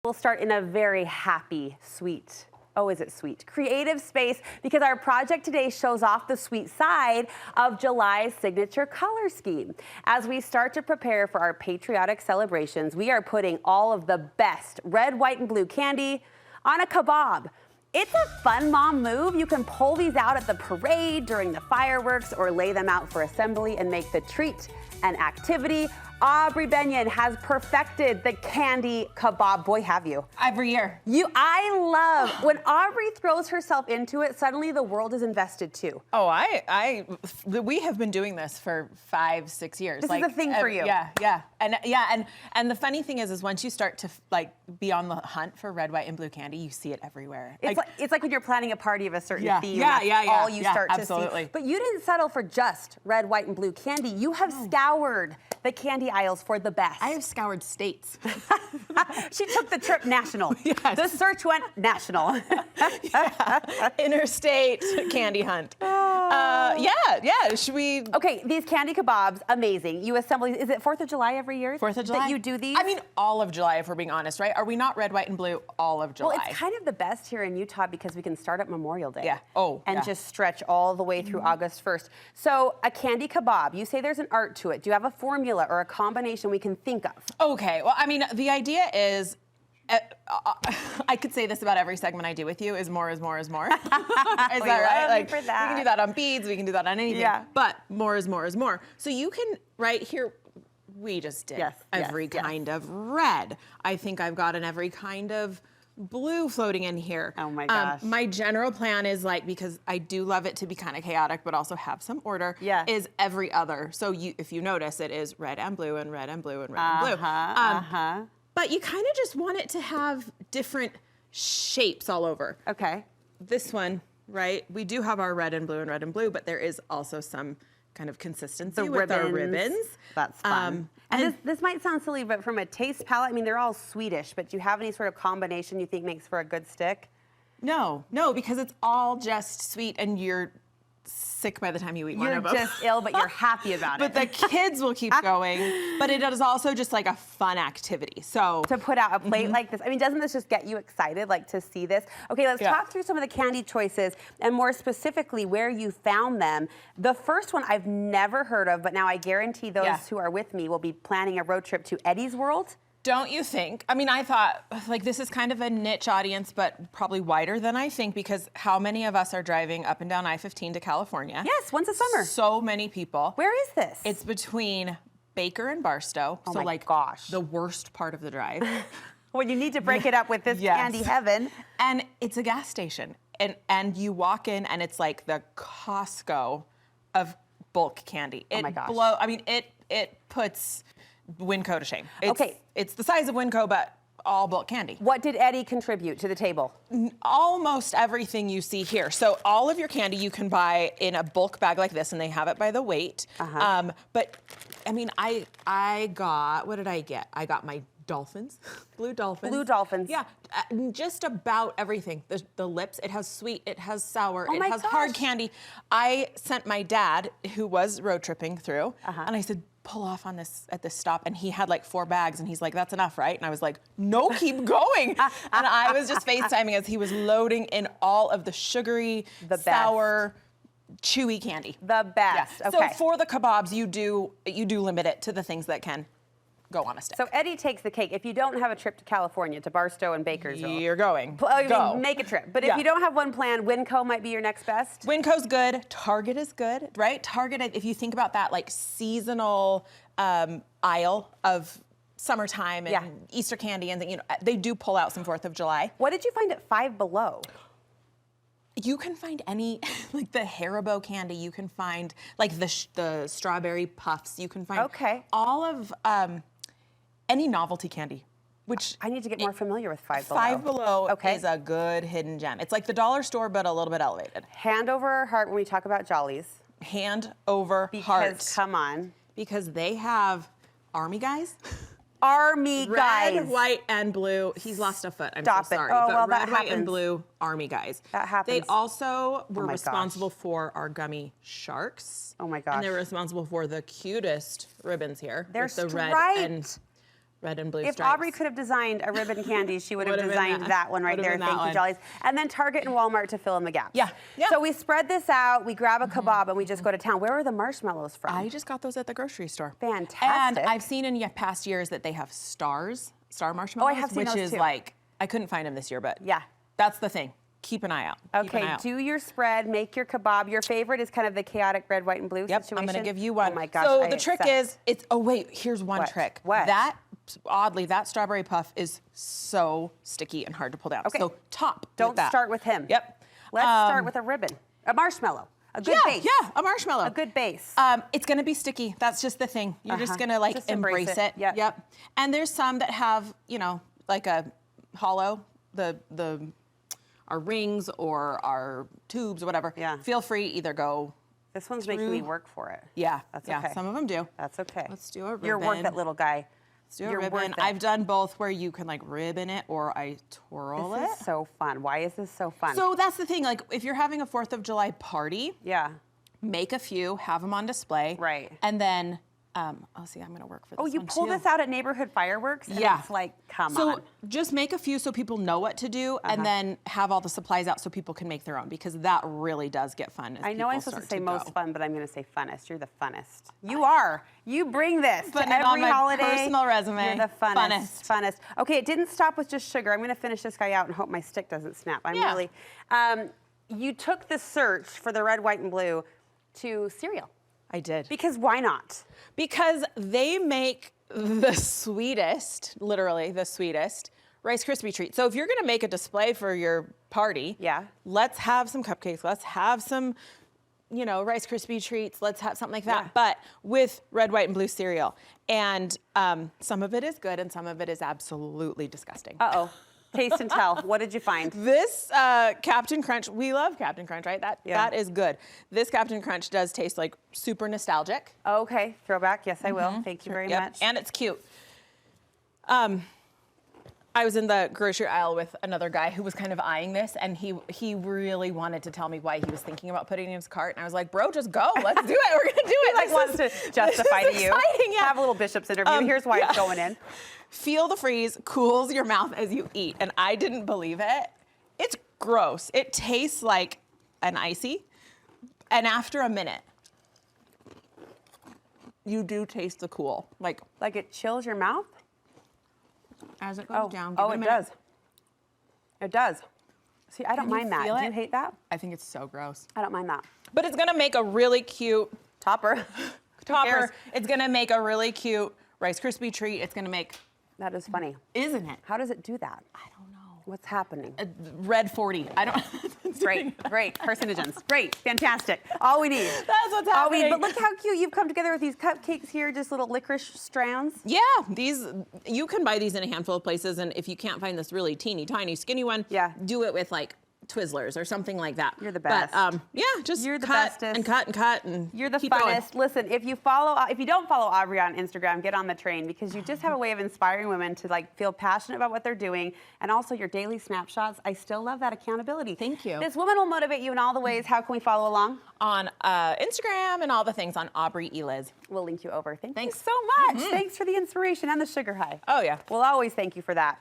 We'll start in a very happy, sweet, oh, is it sweet, creative space, because our project today shows off the sweet side of July's signature color scheme. As we start to prepare for our patriotic celebrations, we are putting all of the best red, white, and blue candy on a kabob. It's a fun mom move. You can pull these out at the parade, during the fireworks, or lay them out for assembly and make the treat an activity. Aubry Bennion has perfected the Candy Kabob. Boy, have you. Every year. I love, when Aubry throws herself into it, suddenly the world is invested too. Oh, we have been doing this for 5-6 years. This is a thing for you. Yeah. And the funny thing is once you start to be on the hunt for red, white, and blue candy, you see it everywhere. It's like when you're planning a party of a certain theme. Yeah. All you start absolutely. to see. But you didn't settle for just red, white, and blue candy. You have scoured the candy aisles for the best. I have scoured states. She took the trip national. Yes. The search went national. Interstate candy hunt. Should we? Okay, these Candy Kabobs, amazing. You assemble, is it 4th of July every year? 4th of July. That you do these? I mean, all of July, if we're being honest, right? Are we not red, white, and blue all of July? Well, it's kind of the best here in Utah because we can start at Memorial Day. Yeah. And just stretch all the way through August 1st. So a Candy Kabob, you say there's an art to it. Do you have a formula or a combination we can think of? Okay, well, I mean, the idea is, I could say this about every segment I do with you, is more is more is more. Is that right? Like, for that. We can do that on beads, we can do that on anything, but more is more is more. So you can, right here, we just did every kind of red. I think I've gotten every kind of blue floating in here. Oh my gosh. My general plan is because I do love it to be kind of chaotic, but also have some order, is every other. So if you notice, it is red and blue and red and blue and red and blue. But you kind of just want it to have different shapes all over. Okay. This one, right? We do have our red and blue, but there is also some kind of consistency with our ribbons. That's fun. And this might sound silly, but from a taste palette, I mean, they're all Swedish, but do you have any sort of combination you think makes for a good stick? No, because it's all just sweet and you're sick by the time you eat one of them. You're just ill, but you're happy about it. But the kids will keep going. But it is also just like a fun activity. So to put out a plate like this, I mean, doesn't this just get you excited, like to see this? Okay, let's talk through some of the candy choices and more specifically where you found them. The first one I've never heard of, but now I guarantee those who are with me will be planning a road trip to Eddie's World. Don't you think? I mean, I thought, this is kind of a niche audience, but probably wider than I think, because how many of us are driving up and down I-15 to California? Yes, once a summer. So many people. Where is this? It's between Baker and Barstow. Oh so my gosh. The worst part of the drive. When you need to break it up with this candy heaven. And it's a gas station. And you walk in and it's like the Costco of bulk candy. Oh my gosh. I mean, it puts Winco to shame. It's the size of Winco, but all bulk candy. What did Eddie contribute to the table? Almost everything you see here. So all of your candy you can buy in a bulk bag like this, and they have it by the weight. But I mean, I got, what did I get? I got my dolphins, blue dolphins. Blue dolphins. Yeah, just about everything. The lips, it has sweet, it has sour, it has hard candy. I sent my dad, who was road tripping through, and I said, pull off on this at this stop, and he had like 4 bags, and he's like, that's enough, right? And I was like, no, keep going. And I was just FaceTiming as he was loading in all of the sugary, sour, chewy candy. The best. So for the kabobs, you do limit it to the things that can go on a stick. So Eddie takes the cake. If you don't have a trip to California, to Barstow and Bakersville, you're going. Go. Make a trip. But if you don't have one planned, Winco might be your next best. Winco's good. Target is good, right? Target, if you think about that like seasonal aisle of summertime and Easter candy, and they do pull out some 4th of July. What did you find at Five Below? You can find any, like the Haribo candy, you can find like the strawberry puffs, you can find all of any novelty candy, which I need to get more familiar with Five Below. Five Below is a good hidden gem. It's like the dollar store, but a little bit elevated. Hand over heart when we talk about Jollies. Hand over heart. Because, come on. Because they have Army guys. Army guys. Red, white, and blue. He's lost a foot. I'm so sorry. Oh, but well, red, that white, happens. and blue Army guys. That happens. They also were responsible for our gummy sharks. Oh my gosh. And they were responsible for the cutest ribbons here. They're with the red and red and blue if stripes. Aubrey could have designed a ribbon candy, she would have designed that one right there. Would've been Thank you, Jollies. And then Target and Walmart to fill in the gaps. Yeah. So we spread this out, we grab a kabob, and we just go to town. Where are the marshmallows from? I just got those at the grocery store. Fantastic. And I've seen in past years that they have star marshmallows, I have seen which those is too. like, I couldn't find them this year, but yeah, that's the thing. Keep an eye out. Okay, do your spread, make your kabob. Your favorite is kind of the chaotic red, white, and blue situation. I'm gonna give you one. Oh my gosh. So the trick is, oh wait, here's one trick. What? That, oddly, that strawberry puff is so sticky and hard to pull down. Okay. So top. Don't start with him. Yep. Let's start with a ribbon, a marshmallow, a good base. Yeah, a marshmallow. A good base. It's gonna be sticky. That's just the thing. You're just gonna like Just embrace it. Yep. And there's some that have, like a hollow, our rings or our tubes or whatever. Yeah. Feel free, either go. This one's making me work for it. Yeah. That's yeah. okay. Some of them do. That's okay. Let's do a ribbon. You're worth it, little guy. Let's do a ribbon. I've done both where you can like ribbon it or I twirl it. This is so fun. Why is this so fun? So that's the thing. Like if you're having a 4th of July party, yeah. make a few, have them on display. Right. And then, see, I'm going to work for this one you pull too. this out at neighborhood fireworks? And Yeah. It's like, come So on. just make a few so people know what to do, and then have all the supplies out so people can make their own, because that really does get fun. I know I'm supposed to say most go. fun, but I'm going to say funnest. You're the funnest. You are. You bring this to Putting it every on my holiday. personal resume. You're the funnest. Funnest. Okay, it didn't stop with just sugar. I'm going to finish this guy out and hope my stick doesn't snap. I'm really. You took the search for the red, white, and blue to cereal. I did. Because why not? Because they make the sweetest, literally the sweetest, Rice Krispie treat. So if you're gonna make a display for your party, let's have some cupcakes, let's have some, Rice Krispie treats, let's have something like that, but with red, white, and blue cereal. And some of it is good and some of it is absolutely disgusting. Uh-oh. Taste and tell. What did you find? This Captain Crunch, we love Captain Crunch, right? That is good. This Captain Crunch does taste like super nostalgic. Okay, throwback. Yes, I will. Thank you very much. And it's cute. I was in the grocery aisle with another guy who was kind of eyeing this, and he really wanted to tell me why he was thinking about putting it in his cart. And I was like, bro, just go. Let's do it. We're going to do it. He wants to justify to you. Exciting, yeah. Have a little Bishop's interview. Here's why it's going in. Feel the freeze, cools your mouth as you eat. And I didn't believe it. It's gross. It tastes like an Icee. And after a minute, you do taste the cool. Like it chills your mouth? As it goes down. Oh, it does. It does. See, I don't Can you mind that. feel Do it? you hate that? I think it's so gross. I don't mind that. But it's gonna make a really cute Topper. topper. It's gonna make a really cute Rice Krispie treat. It's gonna make. That is funny. Isn't it? How does it do that? I don't know. What's happening? Red 40. I don't. Great, great. Carcinogens. Great, fantastic. All we need. That's what's happening. But look how cute you've come together with these cupcakes here, just little licorice strands. Yeah, you can buy these in a handful of places, and if you can't find this really teeny tiny skinny one, do it with like Twizzlers or something like that. You're the best. But just You're the cut bestest. and cut and cut and You're the keep going. funnest. Listen, if you don't follow Aubrey on Instagram, get on the train, because you just have a way of inspiring women to like feel passionate about what they're doing, and also your daily snapshots. I still love that accountability. Thank you. This woman will motivate you in all the ways. How can we follow along? On Instagram and all the things on Aubry Eliz. We'll link you over. Thanks Thanks so much. Thanks for the inspiration and the sugar high. Oh yeah. We'll always thank you for that.